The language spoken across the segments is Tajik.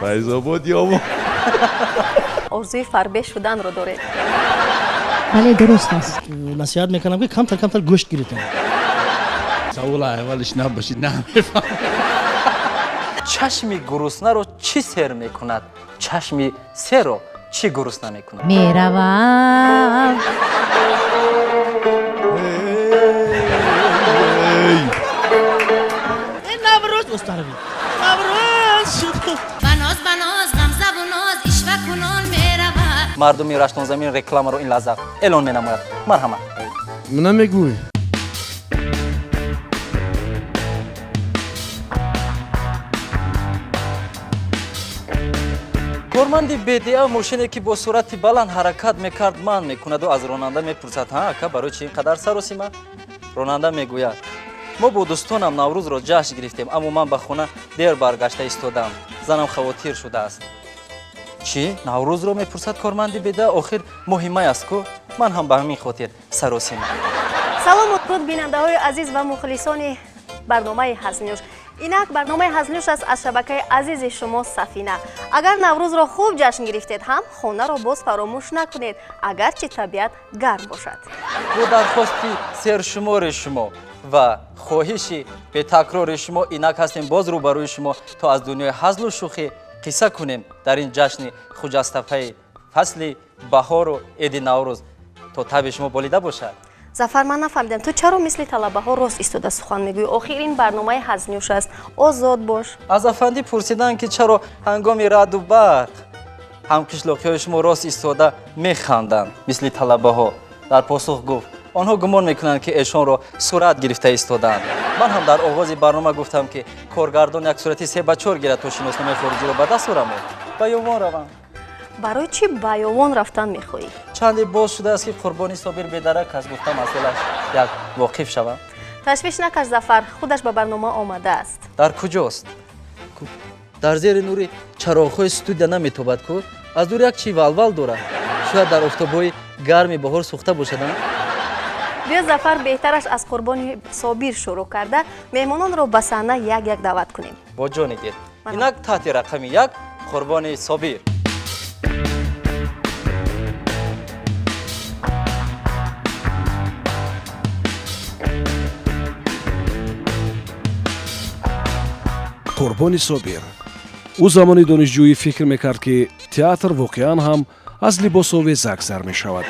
Файзобод ё мо. орзуи фарбеҳ шуданро доред? бале дуруст аст. насиҳат мекунам ки камтар гӯшт гиритем. Савола аввалиш набошид намефаҳмам. чашми гуруснаро чӣ сер мекунад? чашми серо чӣ гурусна мекунад? меравам наврӯз устарави наврӯз шуд. баноз баноз ғамзаву ноз ишва кунон меравад. мардуми раштонзамин рекламаро ин лаҳза эълон менамояд. марҳамат. Мына мегӯй. корманди бедиа мошине ки бо суръати баланд ҳаракат мекард манъ мекунаду аз ронанда мепурсад: ҳа ака, барои чӣ ин қадар саросима? ронанда мегӯяд: мо бо дӯстонам наврӯзро ҷашн гирифтем, аммо ман ба хона дер баргашта истодам. занам хавотир шудааст. чӣ? наврӯзро мепурсад корманди бедиа? охир моҳи май аст ку? ман ҳам ба ҳамин хотир саросима. салому дуруд бинандаҳои азиз ва мухлисони барномаи ҳазнюш. инак барномаи ҳазнюш аст аз шабакаи азизи шумо Сафина. агар наврӯзро хуб ҷашн гирифтед ҳам хонаро боз фаромӯш накунед, агарчи табиат гарм бошад. бо дархости сершумори шумо ва хоҳиши бетакрори шумо инак ҳастем боз рӯбарӯи шумо, то аз дунёи ҳазлу шӯхӣ қисса кунем дар ин ҷашни хуҷастафаи фасли баҳору эди наврӯз, то таби шумо болида бошад. зафар, ман нафаҳмидам, ту чаро мисли талабаҳо рост истода сухан мегӯӣ? охир ин барномаи ҳазнюш аст, озод бош. аз афандӣ пурсиданд ки чаро ҳангоми раъду барқ ҳамкишлоқиҳои шумо рост истода механданд мисли талабаҳо. дар посух гуфт: онҳо гумон мекунанд ки эшонро сурат гирифта истодаанд. ман ҳам дар оғози барнома гуфтам ки коргардон як сурати 3 ба 4 гирад то шиносномаи хориҷиро ба даст орам. ба ёвон равам. барои чӣ ба ёвон рафтан мехоҳӣ? чанде боз шудааст ки қурбони Собир бедарак аст. гуфтам масъулаш як воқиф шавам. ташвиш накаш Зафар, худаш ба барнома омадааст. дар куҷост? дар зери нури чароғҳои студия наметобад ку? аз дур як чӣ валвал дорад. шояд дар офтобҳои гарми баҳор сӯхта бошад. биё Зафар, беҳтараш аз қурбони Собир шурӯъ карда меҳмононро ба саҳна як дават кунем. бо ҷони дил. инак таҳти рақами 1 қурбони Собир. қурбони Собир. ӯ замони донишҷӯӣ фикр мекард ки театр воқеан ҳам аз либосовезак сар мешавад.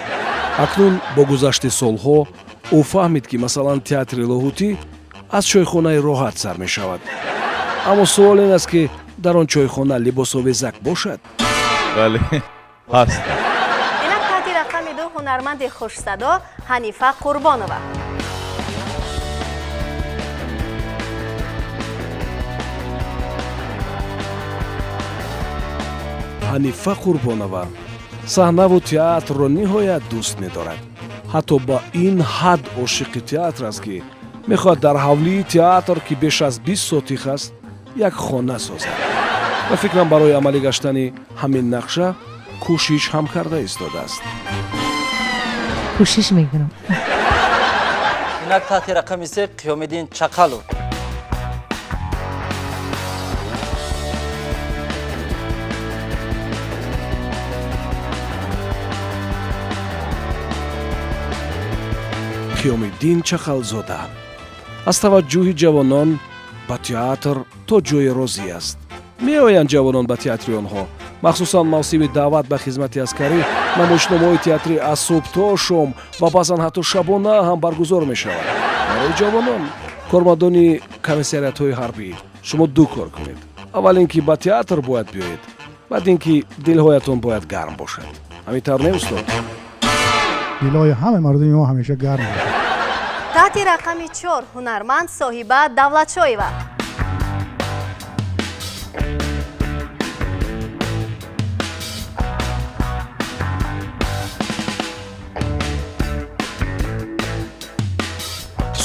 акнун бо гузашти солҳо ӯ фаҳмид ки масалан театри лоҳутӣ аз чойхонаи роҳат сар мешавад. аммо суол ин аст ки дар он чойхона либосовезак бошад? бале, ҳаст. инак таҳти рақами 2 ҳунарманди хушсадо Ҳанифа Қурбонова. ҳанифа Қурбонова саҳнаву театрро ниҳоят дӯст медорад. ҳатто ба ин ҳад ошиқи театр аст ки мехоҳад дар ҳавлии театр ки беш аз 20 сотих аст як хона созад. ва фикрам барои амалӣ гаштани ҳамин нақша кӯшиш ҳам карда истодааст. кӯшиш мекунам. инак таҳти рақами 3 Қиёмиддин Чақалов. қиёмиддин Чақалзода аз таваҷҷӯҳи ҷавонон ба театр то ҷое розӣ аст. меоянд ҷавонон ба театри онҳо, махсусан мавсими даъват ба хизмати аскарӣ. намоишномаҳои театрӣ аз субҳ то шом ва баъзан ҳатто шабона ҳам баргузор мешавад. барои ҷавонон, кормандони комиссариятҳои ҳарбӣ, шумо ду кор кунед. аввал ин ки ба театр бояд биёед, баъд ин ки дилҳоятон бояд гарм бошад. ҳамин тавр не устод? дилҳои ҳамаи мардуми мо ҳамеша гарм бошад. таҳти рақами 4 ҳунарманд Соҳиба Давлатшоева.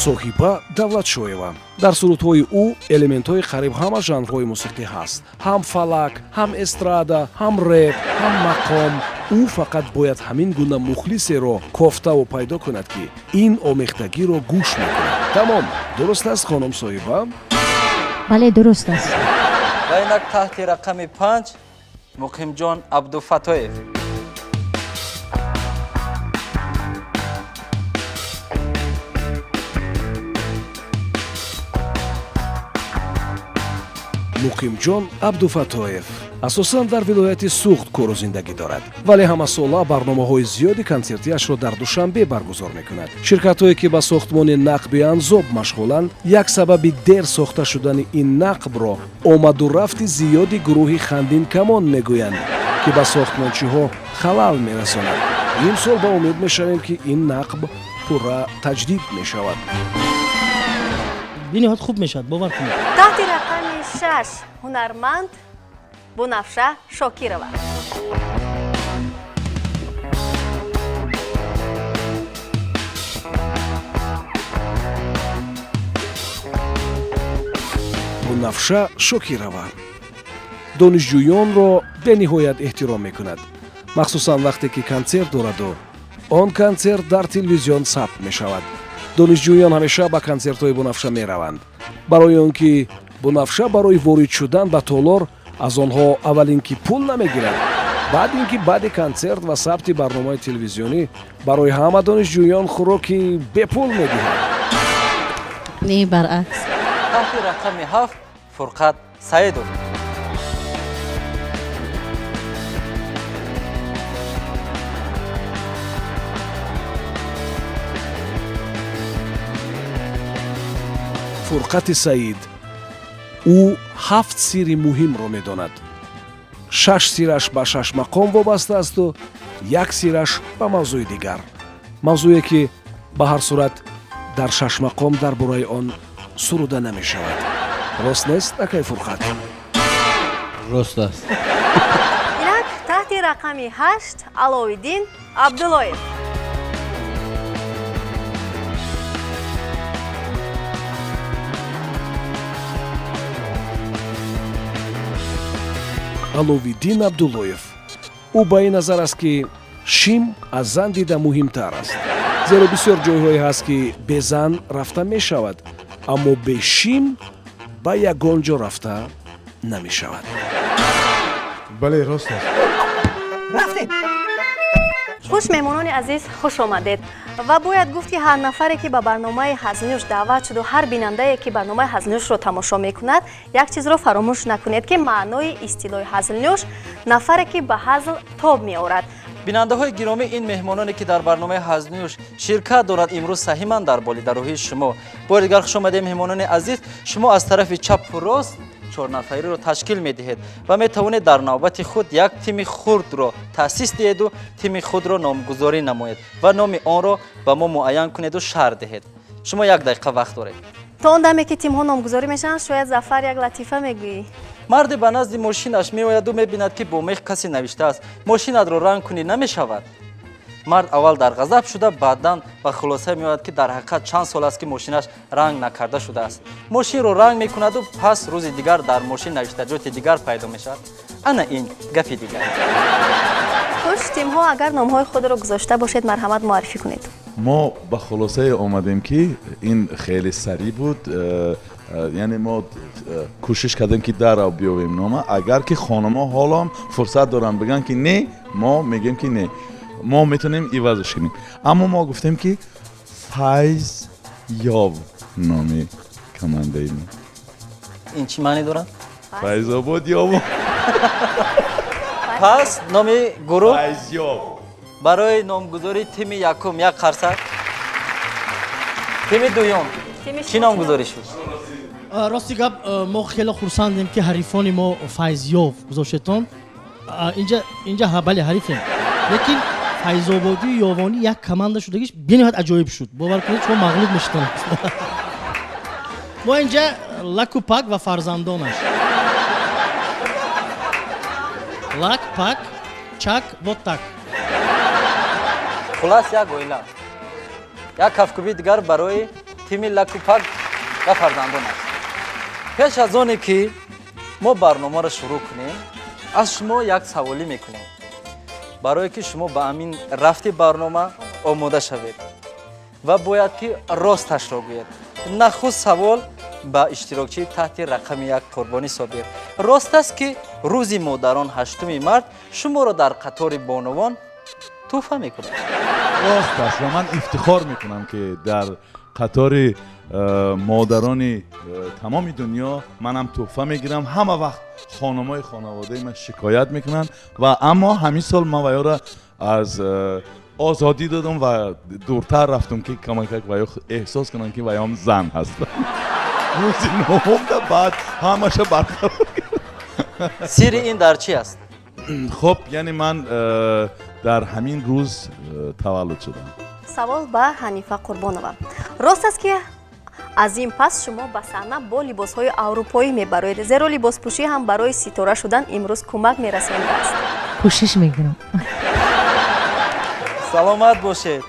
соҳиба Давлатшоева. дар сурудҳои ӯ элементҳои қариб ҳама жанрҳои мусиқӣ ҳаст. ҳам фалак, ҳам эстрада, ҳам рэп, ҳам мақом. ӯ фақат бояд ҳамин гуна мухлисеро кофтаву пайдо кунад ки ин омехтагиро гӯш мекунад. тамом. дуруст аст хонум Соҳиба? бале дуруст аст. ва инак таҳти рақами 5 муқимҷон абдуфатоев. муқимҷон абдуфатоев асосан дар вилояти суғд кору зиндагӣ дорад, вале ҳамасола барномаҳои зиёди консертиашро дар душанбе баргузор мекунад. ширкатҳое ки ба сохтмони нақби анзоб машғуланд, як сабаби дер сохта шудани ин нақбро омаду рафти зиёди гурӯҳи хандин камон мегӯянд, ки ба сохтмончиҳо халал мерасонад. ин сол ба умед мешавем ки ин нақб пурра таҷдид мешавад. бениҳоят хуб мешавад, бовар кунед. таҳти рақами 6 ҳунарманд бунафша шокирова. бунафша шокирова донишҷӯёнро бениҳоят эҳтиром мекунад, махсусан вақте ки консерт дораду он консерт дар телевизион сабт мешавад. донишҷӯён ҳамеша ба консертҳои бунафша мераванд, барои он ки бунафша барои ворид шудан ба толор аз онҳо аввал ин ки пул намегирад, баъд ин ки баъди консерт ва сабти барномаи телевизионӣ барои ҳама донишҷӯён хӯроки бепул медиҳад. не баръакс. таҳти рақами 7 фурқат саидов. фурқати саид ӯ 7 сирри муҳимро медонад. 6 сирраш ба 6 мақом вобаста асту 1 сирраш ба мавзӯи дигар, мавзӯе ки ба ҳар сурат дар 6 мақом дар бораи он суруда намешавад. рост нест акай Фурқат? рост аст. инак таҳти рақами 8 аловиддин абдуллоев. аловиддин абдуллоев ӯ ба ин назар аст ки шим аз зан дида муҳимтар аст, зеро бисёр ҷойҳое ҳаст ки бе зан рафта мешавад, аммо бе шим ба ягон ҷо рафта намешавад. бале рост аст. хуш меҳмонони азиз, хуш омадед. ва бояд гуфт ки ҳар нафаре ки ба барномаи ҳазлнӯш даъват шуду, ҳар бинандае ки барномаи ҳазлнӯшро тамошо мекунад, як чизро фаромӯш накунед ки маънои истилоҳи ҳазлнӯш нафаре ки ба ҳазл тоб меорад. бинандаҳои гиромӣ, ин меҳмононе ки дар барномаи ҳазнӯш ширкат дорад имрӯз саҳиманд дар болидароҳии шумо. бори дигар хуш омадед меҳмонони азиз. шумо аз тарафи чапу рост 4 нафариро ташкил медиҳед ва метавонед дар навбати худ як тими хурдро таъсис диҳеду тими худро номгузорӣ намоед ва номи онро ба мо муайян кунеду шаҳр диҳед. шумо 1 дақиқа вақт доред. то он даме ки тимҳо номгузорӣ мешаванд, шояд Зафар як латифа мегӯӣ. марде ба назди мошинаш меояду мебинад ки бо мех касе навиштааст мошинатро ранг кунӣ намешавад. мард аввал дар ғазаб шуда, баъдан ба хулоса меояд ки дар ҳақиқат чанд сол аст ки мошинаш ранг накарда шудааст. мошинро ранг мекунаду пас рӯзи дигар дар мошин навиштаҷоти дигар пайдо мешавад. ана ин гафи дигар. хуш, тимҳо агар номҳои худро гузошта бошед, марҳамат муаррифӣ кунед. мо ба хулосае омадем ки ин хеле сарӣ буд, яъне мо кӯшиш кардем ки дарав биёвем нома. агар ки хонумҳо ҳолом фурсат доранд бигӯянд ки не, мо мегӯем ки не, мо метавонем ивазш кунем. аммо мо гуфтем ки файз ёв номи командаи мо. ин чӣ маъне дорад? файзобод ёв. пас номи гурӯҳ файзёв. барои номгузории тими якум 1 қарсак. тими дуюм чӣ номгузорӣ шуд? рости гап, мо хеле хурсандем ки ҳарифони мо файзёв гузоштетон. инҷа бале ҳарифем, лекин файзободию ёвонӣ як команда шудагиш бениҳоят аҷоиб шуд. бовар кунед шумо мағлуб мешудам. мо инҷа лаку пак ва фарзандонаш. лак пак чак вот так. хулас як оила. як кафкуби дигар барои тими лаку пак ва фарзандонаш. пеш аз оне ки мо барномаро шурӯъ кунем, аз шумо як саволӣ мекунем, барое ки шумо ба амин рафти барнома омода шавед ва бояд ки росташро гӯед. нахуст савол ба иштирокчӣ таҳти рақами 1 қурбони собиқ. Рост аст ки рӯзи модарон 8 март шуморо дар қатори бонувон тӯҳфа мекунад? рост аст ва ман ифтихор мекунам ки дар қатори модарони тамоми дунё манам тӯҳфа мегирам. ҳама вақт хонумои хонаводаи ман шикоят мекунанд ва аммо ҳамин сол ман ваёро аз озодӣ додам ва дуртар рафтам ки камакак ваё эҳсос кунанд ки ваём зан ҳаст. рӯзи новумда баъд ҳамаша барқарор. сирри ин дар чи аст? хуб яъне ман дар ҳамин рӯз таваллуд шудам. савол ба ҳанифа қурбонова. рост аст ки аз ин пас шумо ба саҳна бо либосҳои аврупоӣ мебароед, зеро либоспӯшӣ ҳам барои ситора шудан имрӯз кӯмак мерасонидааст? کوشش میکنم саломат бошед.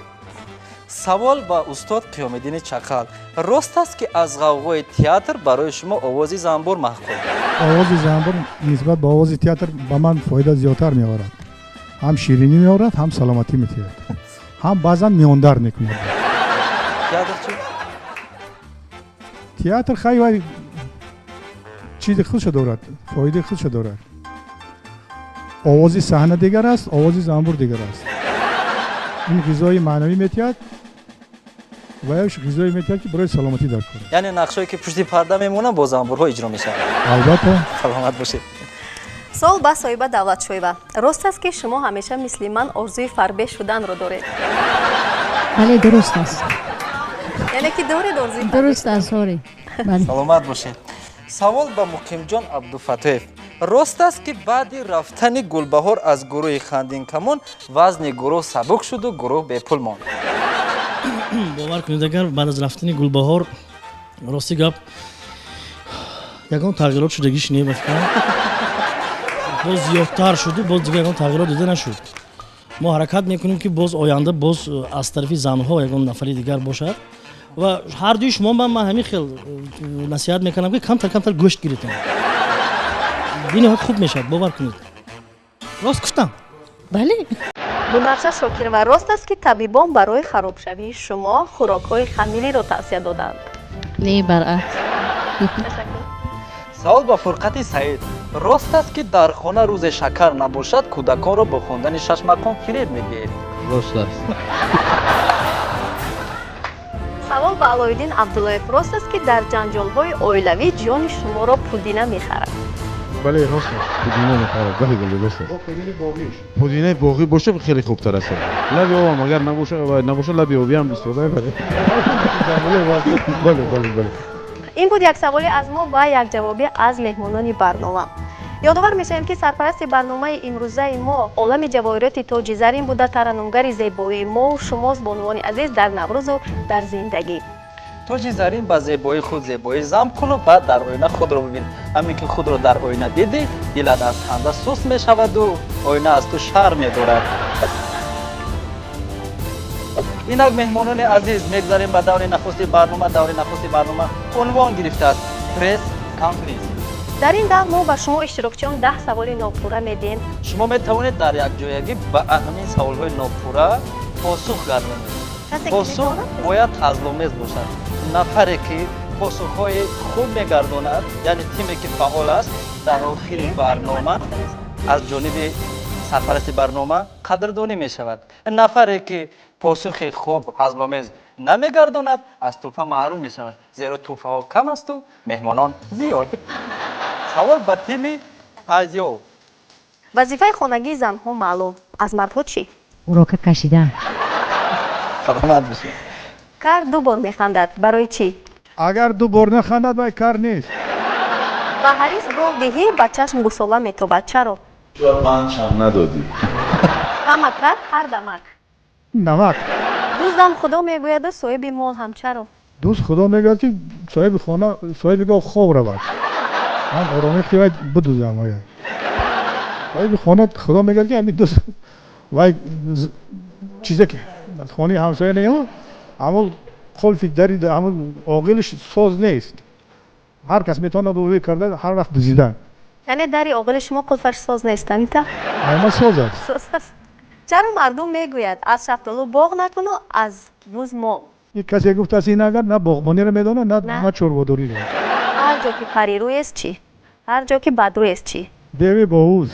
савол ба устод қиёмиддини чақал. рост аст ки аз ғавғои театр барои шумо овози занбур маҳқул? овози занбур нисбат ба овози театр ба ман фоида зиёдтар меорад. ҳам ширинӣ меорад, ҳам саломатӣ метиҳад, ҳам баъзан меондар мекунад. театр чӣ? театр хай вай чизи худша дорад, фоидаи худша дорад. овози саҳна дигар аст, овози занбур дигар аст. ин ғизои маънавӣ метиҳад ва ёш ғизое метиҳад ки барои саломатӣ дар кор аст. яъне нақшҳое ки пушти парда мемонанд бо занбурҳо иҷро мешаванд. албатта. саломат бошед. суол ба соҳиба давлатшоева. рост аст ки шумо ҳамеша мисли ман орзуи фарбеҳ шуданро доред? بله درست است яъне ки доред орзуи درست است آره بله саломат бошед. савол ба муқимҷон абдуфатоев. рост аст ки баъди рафтани гулбаҳор аз гурӯҳи хандинкамон вазни гурӯҳ сабук шуду гурӯҳ бепул монд? бовар кунед агар баъд аз рафтани гулбаҳор рости гап ягон тағйирот шудагӣ шинед ба фикрам боз зиёдтар шуду боз дигар ягон тағйирот дида нашуд. мо ҳаракат мекунем ки боз оянда боз аз тарафи занҳо ягон нафари дигар бошад ва ҳар дуи шумо ман ҳамин хел насиҳат мекунам ки камтар гӯшт гиритем. биниҳоят хуб мешавад, бовар кунед. рост гуфтам. بله гулнарша шокирова. рост аст ки табибон барои харобшавии шумо хӯрокҳои хамилиро тавсия доданд? نه برعکس савол ба фурқати саид. рост аст ки дар хона рӯзе шакар набошад кӯдаконро бо хондани шашмакон фиреб медиҳед? рост аст. савол ба алоиддин абдуллоев. рост аст ки дар ҷанҷолҳои оилавӣ ҷони шуморо пудина мехарад? бале рост аст. пудина мехарад. бале рост аст. пудинаи боғӣ боша хеле хубтар аст. лаби обам агар набоша лаби оби ҳам истифода мебарем. бале. ин буд як саволи аз мо ва як ҷавобе аз меҳмонони барнома. ёдовар мешавем ки сарпарасти барномаи имрӯзаи мо олами ҷавоҳироти тоҷи зарин буда тараннумгари зебоии мо шумост бонувони азиз дар наврӯзу дар зиндагӣ. тоҷи зарин ба зебоии худ зебоӣ зам куну баъд дар оина худро бибин. ҳамин ки худро дар оина дидӣ дилат аз ханда суст мешаваду оина аз ту шарм медорад. инак меҳмонони азиз мегзарем ба даври нахусти барнома. даври нахусти барнома унвон гирифтааст пресс конференс. дар ин давр мо ба шумо иштирокчиён 10 саволи нопурра медиҳем. шумо метавонед дар якҷоягӣ ба ҳамин саволҳои нопурра посух гардонед. посух бояд ҳазломез бошад. нафаре ки посухҳои хуб мегардонад, яъне тиме ки фаъол аст, дар охири барнома аз ҷониби сарпарасти барнома қадрдонӣ мешавад. нафаре ки посухи хуб ҳазломез намегардонад, аз тӯҳфа маҳрум мешавад, зеро тӯҳфаҳо кам асту меҳмонон зиёд. савол ба тими файзёв. вазифаи хонагии занҳо маълум, аз мардҳо чӣ? урока кашидан саломат бошед. кар ду бор механдад, барои чӣ? агар ду бор нахандад вай кар нест. ба ҳарис гол диҳӣ ба чашм гусола метобад. чаро? чор панҷам надодӣ. ҳама кар ҳар дамак. намак дуздам худо мегӯяду соҳиби мол ҳам. чаро? дӯст худо мегӯяд ки соҳиби хона соҳиби гов хоб равад. ман оромехти вай бидӯзам. соҳиби хона худо мегӯяд ки ҳамин дӯст вай чизе ки хонаи ҳамсоя не ҳамон қулфи дари ҳамон оғилиш соз нест. ҳар кас метавонад овӣ карда ҳар вақт дузидан. яъне дари оғили шумо қулфаш соз нест, ҳамита? ҳама соз аст. соз аст. чаро мардум мегӯяд аз шафтолу боғ накуну, аз муз мол? ин касе гуфтааст ин агар на боғбониро медонад на чорводориро. هر جا که پریروی است چی؟ هر جا که بدروی است چی؟ دیوی باوز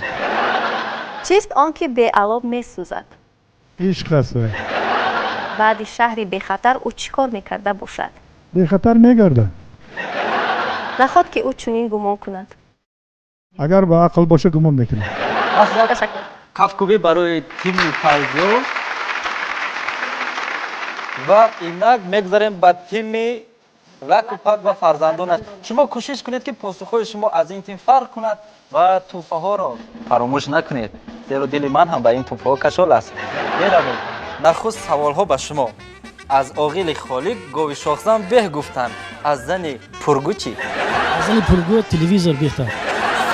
چیست آنکه به علاب می سوزد؟ عشق است وای. بعد شهری به خطر او چی کار میکرده باشد؟ بی خطر میگرده. نخواد که او چنین گمان کند. اگر با عقل باشه گمان میکنه. تشکر. کافکوبی برای تیم فایزیوف و اینک میگذاریم به تیم رکوپک و فرزندانش. شما کوشش کنید که پاسخهای شما از این تیم فرق کند و توفه ها را فراموش نکنید. زیرا دل من هم به این توفه ها کشال است. می‌روید. نخست سوال ها به شما. از عاقل خالق گاوی شاخزن به گفتن. از زن پرگو چی؟ از زن پرگو تلویزور بهتر.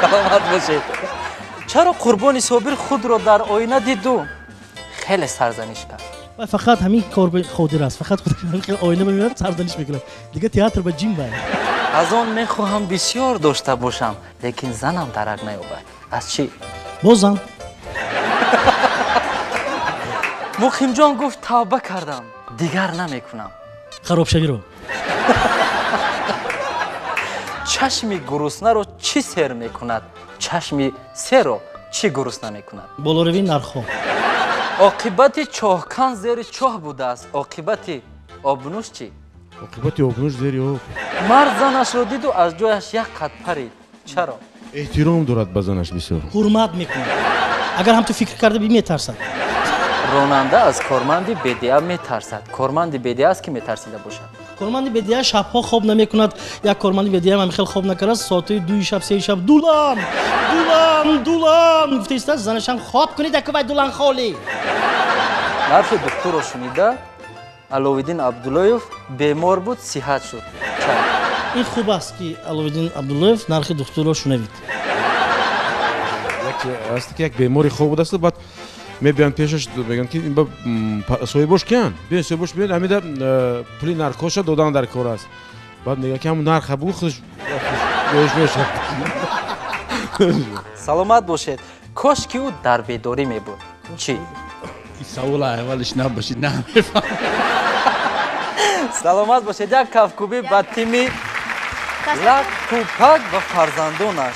سلامت باشید. چرا قربانی صابر خود را در آینه دید و خیلی سرزنش کرد؟ و فقط همین کار به خودی است. فقط خود آینه ببینم سرزنش میکنه. دیگه تئاتر به جیم باید. از آن میخواهم بسیار داشته باشم لیکن زنم درک نیابد. از چی؟ بازم مقیم جان گفت توبه کردم دیگر نمیکنم. خراب شوی رو. چشمی گرسنه رو چی سر میکند؟ چشمی سر رو چی گرسنه میکند؟ بالاروی نرخ ها. عاقبت چاهکن زیر چاه بوده است. عاقبت آبنوش چی؟ عاقبت آبنوش زیر آب. مرد زنش رو دید و از جایش یک قد پرید. چرا؟ احترام دارد به زنش بسیار. حرمت میکنه. اگر هم تو فکر کرده بی میترسد. راننده از کارمند بدیه میترسد. کارمند بدیه است که میترسیده باشد. کارمند بدیه شبها خواب نمیکند. یک کارمند بدیه هم خیلی خواب نکرده ساعت 2 شب 3 شب دولان گفته زنش هم خواب کنید که باید دولان خالی. حرف دکتر رو شنیده علاوالدین عبداللهیف بیمار بود صحت شد. چرا؟ این خوب است که علاوالدین عبداللهیف نرخ دکتر رو شنوید. است که یک بیماری خوب بود است بعد میبیان پیشش میگن که این با صاحبش کیان ببین صاحبش ببین امیده پولی نرخوش دادن در کار است بعد میگه که همون نرخ بگو خودش میشه. سلامت باشید. کاش که او در بیداری می بود. چی؟ این سوال اولش نباشید نه میفهم. سلامت باشید. یک کفکوبی به تیمی رکوپک و فرزندانش.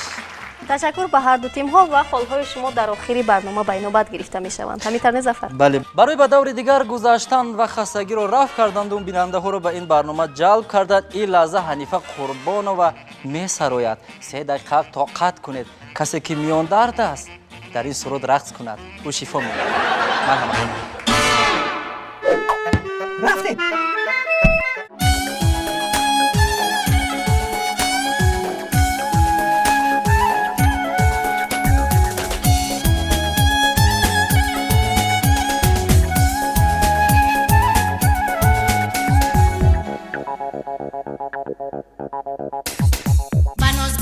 تشکر به هر دو تیم ها و خالهای شما در آخری برنامه به نوبت گرفته می شوند. همینطور ظفر. بله برای به دور دیگر گذشتن و خستگی رو رفع کردند و بیننده ها رو به این برنامه جلب کردند. این لحظه حنیفه قربان و می سراید. 3 دقیقه طاقت کنید. کسی که میان درد است در این سرود رقص کند او شفا می‌یابد. مرحبا. رفتید.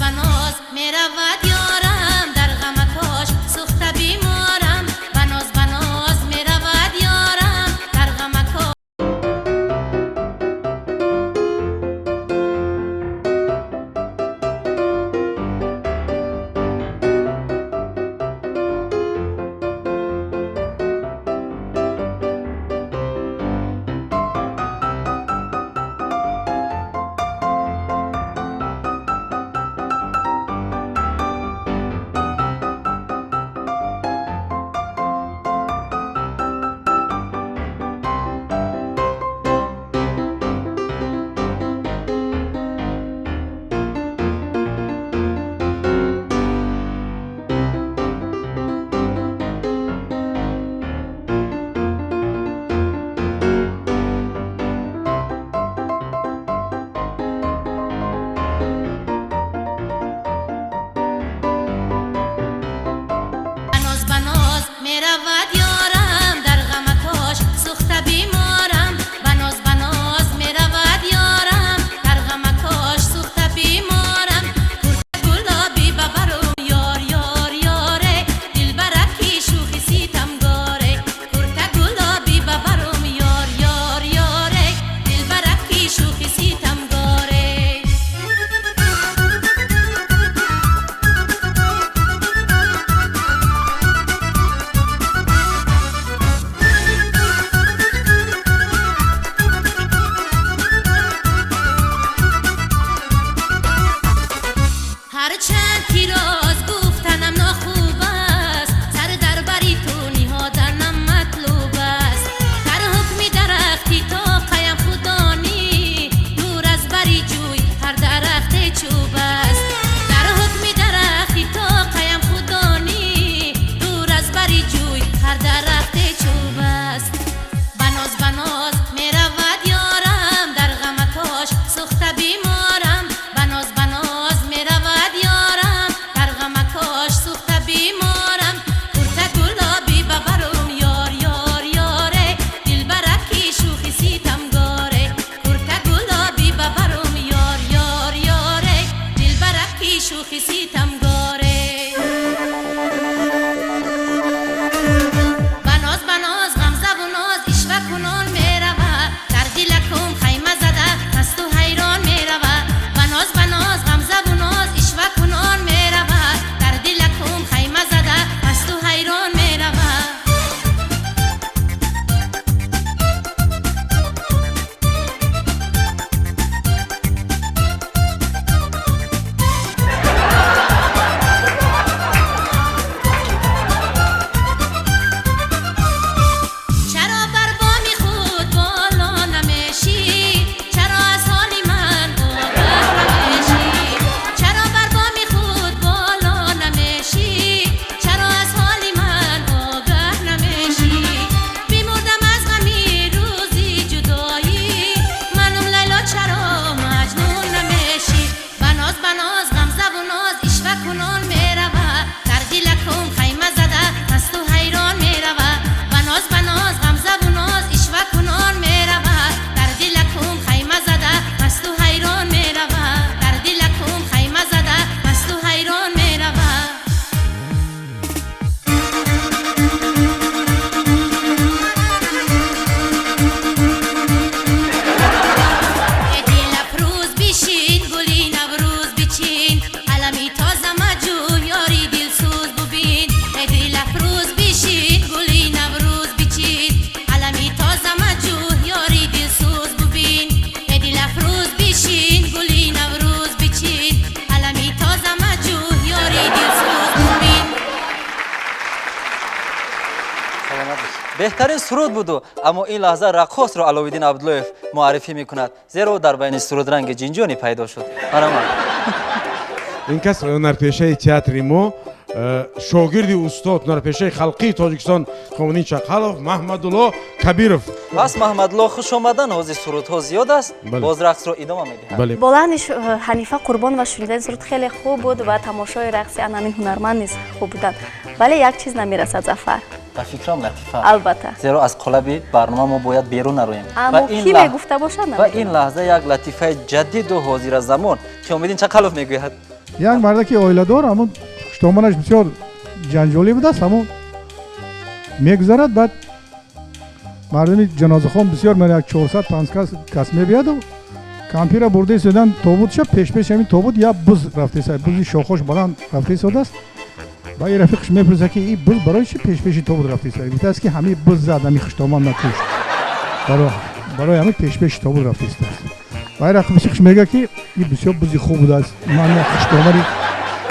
بناز میرود یارم در غمکاش سوخته بیمارم. بناز میرود بناز بناز غمزه و ناز اشوه کنان میرود در دلکم خیمه زده مست و حیران میرود بناز بناز غمزه و ناز اشوه کنان میرود در دلکم خیمه زده مست و حیران میرود چرا بر بام خود بالا نمیشی چرا از حال من آگاه نمیشی چرا بر بام خود بالا نمیشی چرا از حال من آگاه نمیشی بیمردم از غمی روزی جدایی منم لیلا چرا مجنون نمیشی بناز بناز غمزه و ناز اشوه کنان میرود در دلکم خیمه زده مست و حیران میرود بناز بناز غمزه و ناز اشوه کنان میرود در دلکم خیمه زده مست و حیران میرود در دلکم خیمه زده مست و حیران میرود ای دل افروز بشین گلی نوروز بچین علمی تازه مجو یاری دلسوز ببین ای دل افروز بشین گلی نوروز بچین علمی تازه مجو یاری دلسوز ببین ای دل افروز بشین گلی نوروز بچین علمی تازه مجو یاری دلسوز ببین سلامت باش. بهترین سرود بود اما این لحظه رقاص رو علاوالدین عبداللهیف معرفی میکند زیرا در بین سرود رنگ جینجونی پیدا شد مرحبا این کس هنرپیشه تئاتری ما شاگرد استاد هنرپیشه خلقی تاجیکستان خامنین چقلوف محمدالله کبیرов پس محمدالله خوش آمدن حوزه سرودها زیاد است بله. باز رقص رو ادامه میدهیم بله بلندش حنیفه قربان و شنیدن سرود خیلی خوب بود و تماشای رقص همین هنرمند نیز خوب بودن ولی یک چیز نمیرسد ظفر و فکرم لطیفه البته زیرا از قالب برنامه ما باید بیرون نرویم اما کی میگفته باشه و این لحظه یک لطیفه جدید و حاضر زمان که امیدین چقلوف میگوید یک مرد که اویله دار همون خشتامانش بسیار جنجالی بوده است همون میگذرد بعد مردم جنازه خان بسیار من یک 400 کس میبید و کامپی را برده سودن تابوت شد پیش همین تابوت یا بز رفته سر بزی شاخوش بلند رفته سوده است و این رفیقش میپرسه که این بز برای چی پیش تابوت رفته سر میگه است که همین بز زد همین خشتامان نکشت برای همین پیش تابوت رفته است و این رفیقش میگه که این بسیار بزی خوب بوده است من یک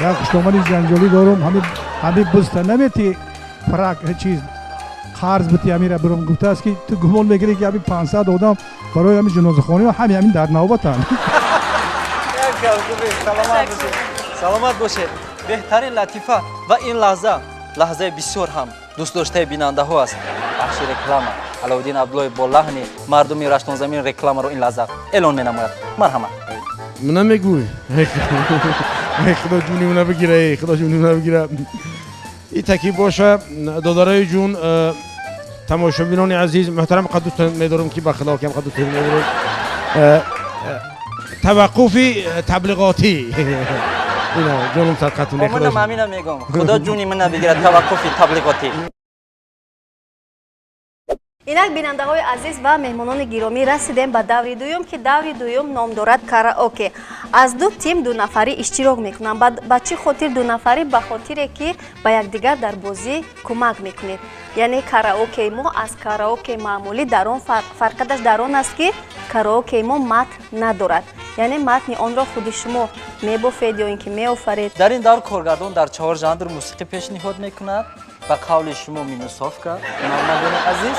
خشتامانی جنجالی دارم همین بز تا نمیتی فرق چیز قرض بتی همین برام گفته است که تو گمان میگیری که همین 500 آدم برای همین جنازه خانی و همین در نوبتن سلامت باشید بهترین لطیفه و این لحظه بسیار هم دوست داشته بیننده ها است بخش رکلام علاوالدین عبداللهیف با لحن مردمی رشتون زمین رکلام رو این لحظه اعلان مینماید مرحبا من میگوی ای خدا جونی منو بگیره ای خدا جونی منو بگیره این تکی باشه دادارای جون تماشابینان عزیز محترم قدوستان میدارم که بخدا کم قدوستان میدارم توقفی تبلیغاتی اینا جونم صدقتون منم همینم میگم خدا جونی من بگیره توقفی تبلیغاتی اینک بیننده های عزیز و مهمانان گرامی رسیدیم به دوری دوم که دوری دوم نام دارد کاراوکه از دو تیم دو نفری اشتراک میکنند با چه خاطر دو نفری به خاطر که به یکدیگر در بازی کمک میکنید یعنی کاراوکه ما از کاراوکه معمولی در آن فرقش در آن است که کاراوکه ما متن ندارد یعنی متن آن را خود شما میبافید یا اینکه میآفرید در این دور کارگردان در 4 ژانر موسیقی پیشنهاد میکند و قول شما مینصاف کرد مهمانان عزیز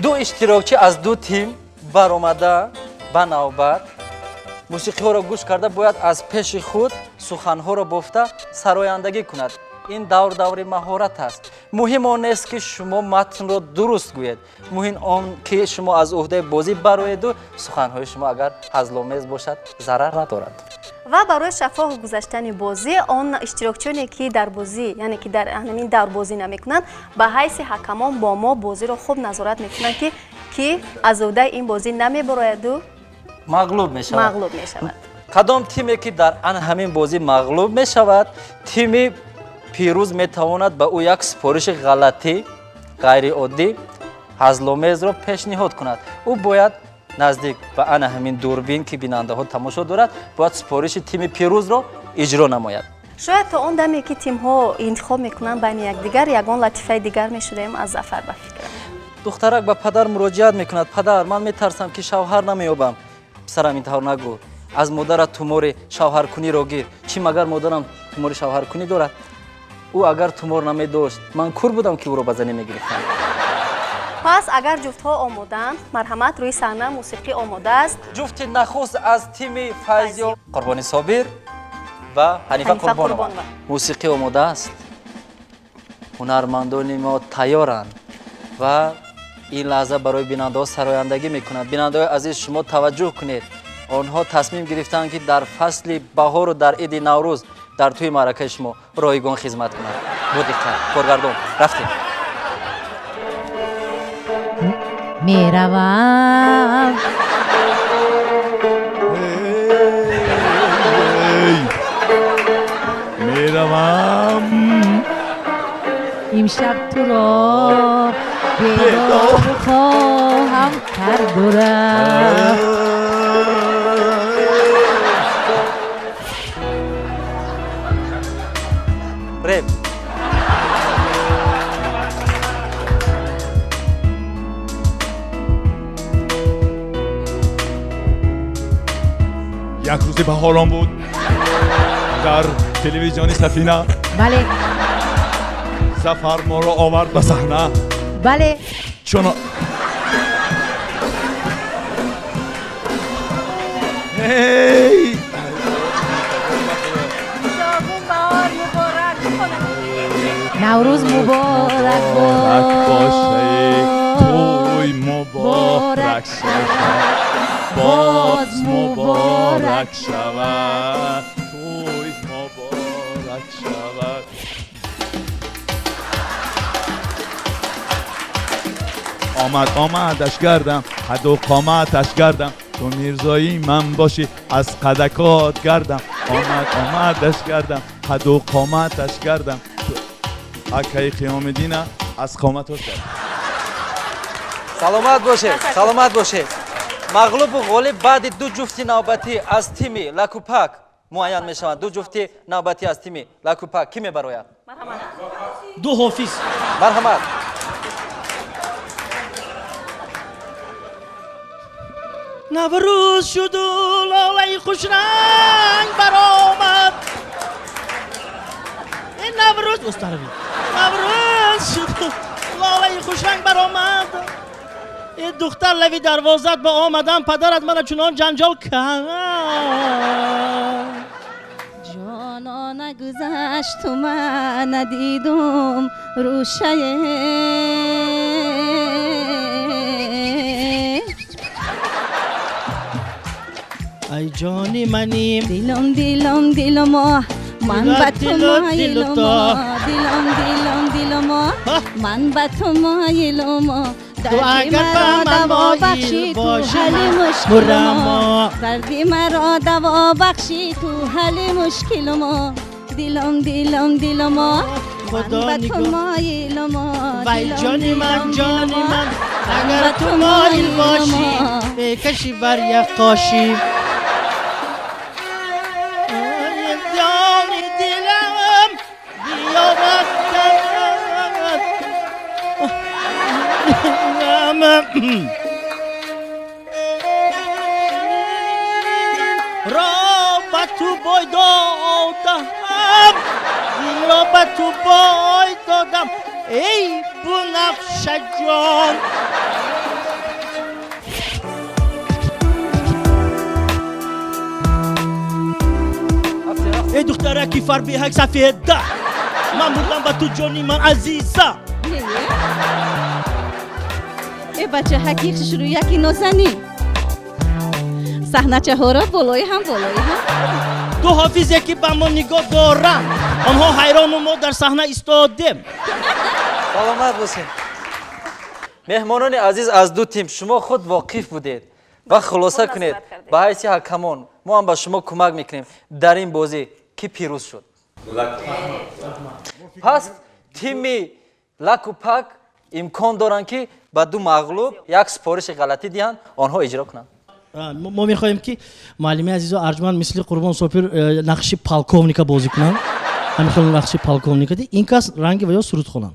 دو اشتراکچی از دو تیم برآمده به نوبت موسیقی ها را گوش کرده باید از پیش خود سخن ها را بافته سرایندگی کند این دور مهارت است مهم آن است که شما متن را درست گویید مهم آن که شما از عهده بازی برآیید و سخن های شما اگر هزل‌آمیز باشد ضرر ندارد و برای شفاف گذشتن بازی آن اشتراکچیانی که در بازی یعنی که در همین دور بازی نمیکنند به حیث حکمان با ما بازی را خوب نظارت میکنند که از عهده این بازی نمیبراید و مغلوب میشود میشود کدام تیمی که در همین بازی مغلوب میشود تیمی пирӯз метавонад ба ӯ як супориши ғалатӣ ғайриоддӣ ҳазломезро пешниҳод кунад. ӯ бояд наздик ба ана ҳамин дурбин ки бинандаҳо тамошо дорад бояд супориши тими пирӯзро иҷро намояд. шояд то он даме ки тимҳо интихоб мекунанд байни якдигар ягон латифаи дигар мешудаем аз Зафар ба фикр. духтарак ба падар муроҷиат мекунад: падар, ман метарсам ки шавҳар намеёбам. писарам интиҳор нагӯ, аз модарат тумори шавҳаркуниро гир. чӣ магар модарам тумори шавҳаркунӣ дорад? ӯ агар тумор намедошт, ман кур будам ки ӯро ба занӣ мегирифтам. пас агар ҷуфтҳо омоданд, марҳамат, рӯи саҳна мусиқӣ омода аст. ҷуфти нахуст аз тими Файзиё Қурбони Собир ва Ҳанифа Қурбонова. мусиқӣ омода аст. ҳунармандони мо тайёранд ва ин лаҳза барои бинандаҳо сарояндагӣ мекунад. бинандаҳои азиз, шумо таваҷҷӯҳ кунед. онҳо тасмим гирифтанд ки дар фасли баҳору дар иди наврӯз дар тӯи маъракаи шумо ройгон хизмат кунанд. бо диққат. коргардон, рафтем. меравам меравам имшаб туро бедор хоҳам кардурам. реп. як рӯзи баҳорон буд дар телевизиони Сафина. бале Зафар моро овард ба саҳна. бале чуно наврӯз муборак бошад, тӯй муборак шавад, боз муборак шавад, тӯй муборак шавад. آمدش گردم حد و قامتش گردم تو میرزایی من باشی از قدکات گردم آمدش گردم حد و قامتش گردم تو اکای قیام دینه از قامتش گردم. саломат бошед, саломат бошед. мағлубу ғолиб баъди ду ҷуфти навбатӣ аз тими Лакупак муайян мешаванд. ду ҷуфти навбатӣ аз тими Лакупак ки мебарояд? ду ҳофиз. марҳамат. наврӯз шуду лолаи хушранг баромад. наврӯз шуду лолаи хушранг баромад. духтар лави дарвозат ба омадан падарат мана чунон ҷанҷол кард. جانانه گذشت و من ندیدم روشای ای جانی منیم دیلم من به تو مایلم دیلم من به تو مایلم دردی مرا دوا بخشی تو حل مشکل ما دردی مرا دوا بخشی تو حل مشکل ما دیلم من به تو مایلم وای جانی من اگر تو مایل باشی بکشی بر یک قاشی. جانی دلم بیا را به تو بای دادم را به تو بای دادم ای بنفشه جان. ای دخترکی فربیهک سفیده من بودم به تو جانی من عزیزم. ای بچه حقیق شروع یکی نازنی صحنه ها را بالای هم دو حافظ یکی به ما نگاه دارن آنها حیران و ما در صحنه ایستادیم. саломат бошед. меҳмонони азиз аз ду тим, шумо худ воқиф будед ва хулоса кунед ба ҳайси ҳакамон. мо ҳам ба шумо кӯмак мекунем дар ин бозӣ ки пирӯз шуд. пас тими лаку пак имкон доранд ки ба ду мағлуб як сипориши ғалатӣ диҳанд онҳо иҷро кунанд. мо мехоҳем ки муаллими азизу арҷманд мисли Қурбон Сопир нақши полковника бозӣ кунанд. ҳамин хел нақши полковника ди ин кас ранги ва ё суруд хонанд.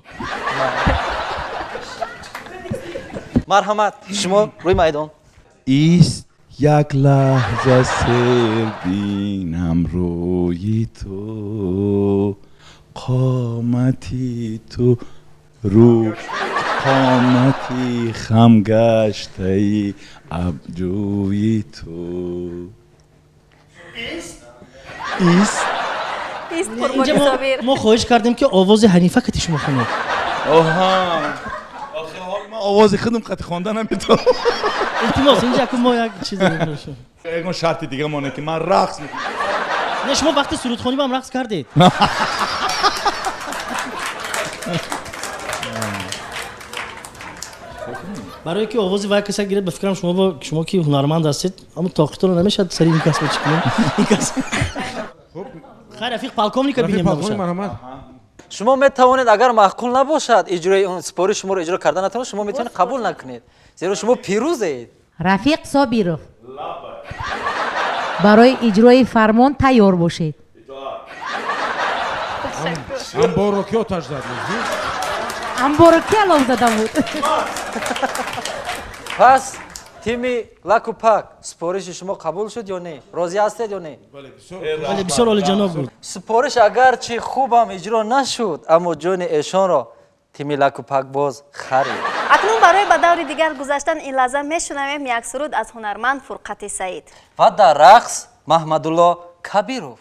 марҳамат, шумо рӯи майдон. Ист як лаҳза сер бинам рӯи ту, қомати ту рӯ қомати хам гаштаи абҷӯи ту. Ист Қурбони Собир. мо хоҳиш кардем ки овози ҳанифакати шумо хонед. оҳа охи ҳол ман овози худам қати хонда наметавонам. илтимос инҷа ку мо як чизе мешавем. ягон шарти дига монад ки ман рақс мекунам. не шумо вақти сурудхонӣ ба ҳам рақс кардед. барое ки овози вай каса гирад ба фикрам шумо ки ҳунарманд ҳастед аммо тоқитонро намешад сари ин кас чӣ кунем. хайр рафиқ полковника бинем набошад. марҳамат. шумо метавонед агар маъқул набошад иҷрои он сипори шуморо иҷро карда натавонед шумо метавонед қабул накунед зеро шумо пирӯзед. рафиқ собиров барои иҷрои фармон тайёр бошед. амборро ки оташ зад? амборро ки алов зада буд? пас тими лаку пак сипориши шумо қабул шуд ё не? розӣ ҳастед ё не? бале бисёр олиҷаноб буд. сипориш агарчи хубам иҷро нашуд аммо ҷони эшонро тими лаку пак боз харид. акнун барои ба даври дигар гузаштан ин лаҳза мешунавем як суруд аз ҳунарманд Фурқати Саид. ва дар рақс Маҳмадулло Кабиров.